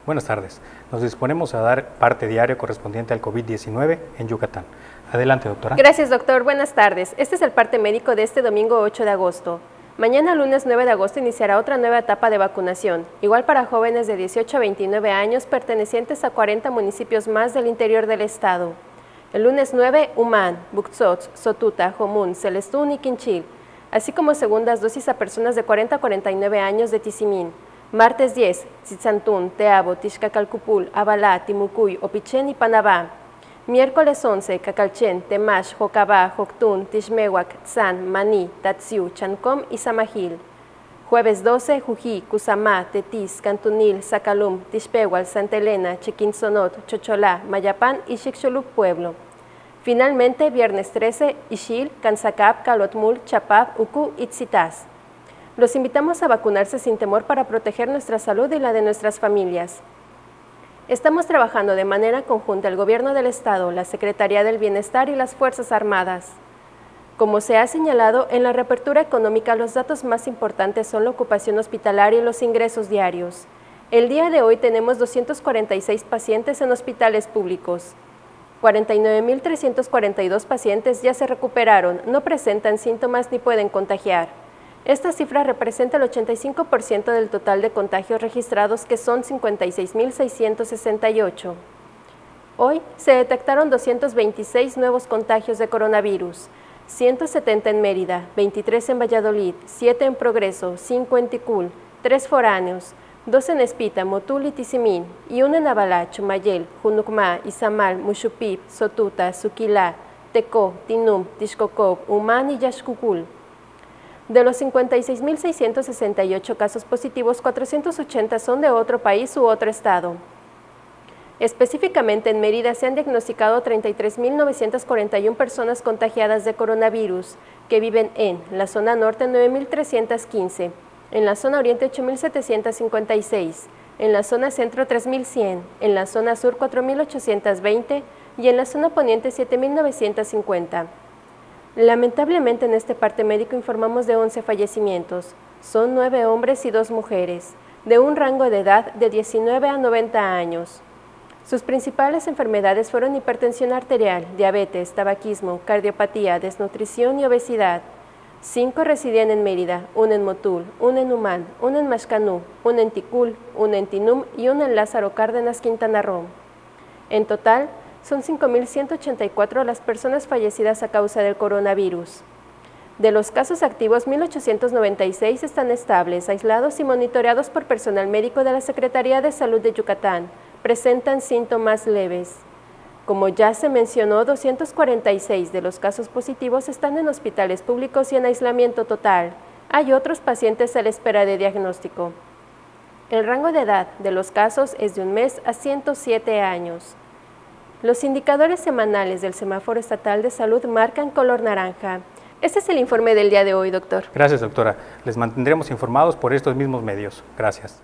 Buenas tardes. Nos disponemos a dar parte diario correspondiente al COVID-19 en Yucatán. Adelante, doctora. Gracias, doctor. Buenas tardes. Este es el parte médico de este domingo 8 de agosto. Mañana, lunes 9 de agosto, iniciará otra nueva etapa de vacunación, igual para jóvenes de 18 a 29 años pertenecientes a 40 municipios más del interior del estado. El lunes 9, Umán, Buxots, Sotuta, Jomún, Celestún y Quinchil, así como segundas dosis a personas de 40 a 49 años de Tizimín. Martes 10, Tzitzantún, Teabo, Tixcacalcupul, Abalá, Timucuy, Opichén y Panabá. Miércoles 11, Cacalchén, Temash, Jocabá, Joctún, Tixmehuac, Tzán, Maní, Tatsiu, Chancom y Samajil. Jueves 12, Jují, Cusamá, Tetis, Cantunil, Zacalum, Tixpehual, Santa Elena, Chiquinsonot, Chocholá, Mayapán y Xixoluc Pueblo. Finalmente, viernes 13, Ixil, Canzacap, Calotmul, Chapap, Ucu y Tzitaz. Los invitamos a vacunarse sin temor para proteger nuestra salud y la de nuestras familias. Estamos trabajando de manera conjunta el Gobierno del Estado, la Secretaría del Bienestar y las Fuerzas Armadas. Como se ha señalado, en la reapertura económica los datos más importantes son la ocupación hospitalaria y los ingresos diarios. El día de hoy tenemos 246 pacientes en hospitales públicos. 49.342 pacientes ya se recuperaron, no presentan síntomas ni pueden contagiar. Esta cifra representa el 85% del total de contagios registrados, que son 56.668. Hoy se detectaron 226 nuevos contagios de coronavirus, 170 en Mérida, 23 en Valladolid, 7 en Progreso, 5 en Ticul, 3 foráneos, 2 en Espita, Motul y Tizimín, y 1 en Abalá, Chumayel, Junucmá, Izamal, Muxupip, Sotuta, Suquilá, Tecó, Tinum, Tixcocop, Umán y Yaxcucul. De los 56.668 casos positivos, 480 son de otro país u otro estado. Específicamente en Mérida se han diagnosticado 33.941 personas contagiadas de coronavirus, que viven en la zona norte 9.315, en la zona oriente 8.756, en la zona centro 3.100, en la zona sur 4.820 y en la zona poniente 7.950. Lamentablemente en este parte médico informamos de 11 fallecimientos. Son 9 hombres y 2 mujeres, de un rango de edad de 19 a 90 años. Sus principales enfermedades fueron hipertensión arterial, diabetes, tabaquismo, cardiopatía, desnutrición y obesidad. 5 residían en Mérida, 1 en Motul, 1 en Umán, 1 en Maxcanú, 1 en Ticul, 1 en Tinum y 1 en Lázaro Cárdenas, Quintana Roo. En total, son 5.184 las personas fallecidas a causa del coronavirus. De los casos activos, 1.896 están estables, aislados y monitoreados por personal médico de la Secretaría de Salud de Yucatán. Presentan síntomas leves. Como ya se mencionó, 246 de los casos positivos están en hospitales públicos y en aislamiento total. Hay otros pacientes a la espera de diagnóstico. El rango de edad de los casos es de 1 mes a 107 años. Los indicadores semanales del Semáforo Estatal de Salud marcan color naranja. Este es el informe del día de hoy, doctor. Gracias, doctora. Les mantendremos informados por estos mismos medios. Gracias.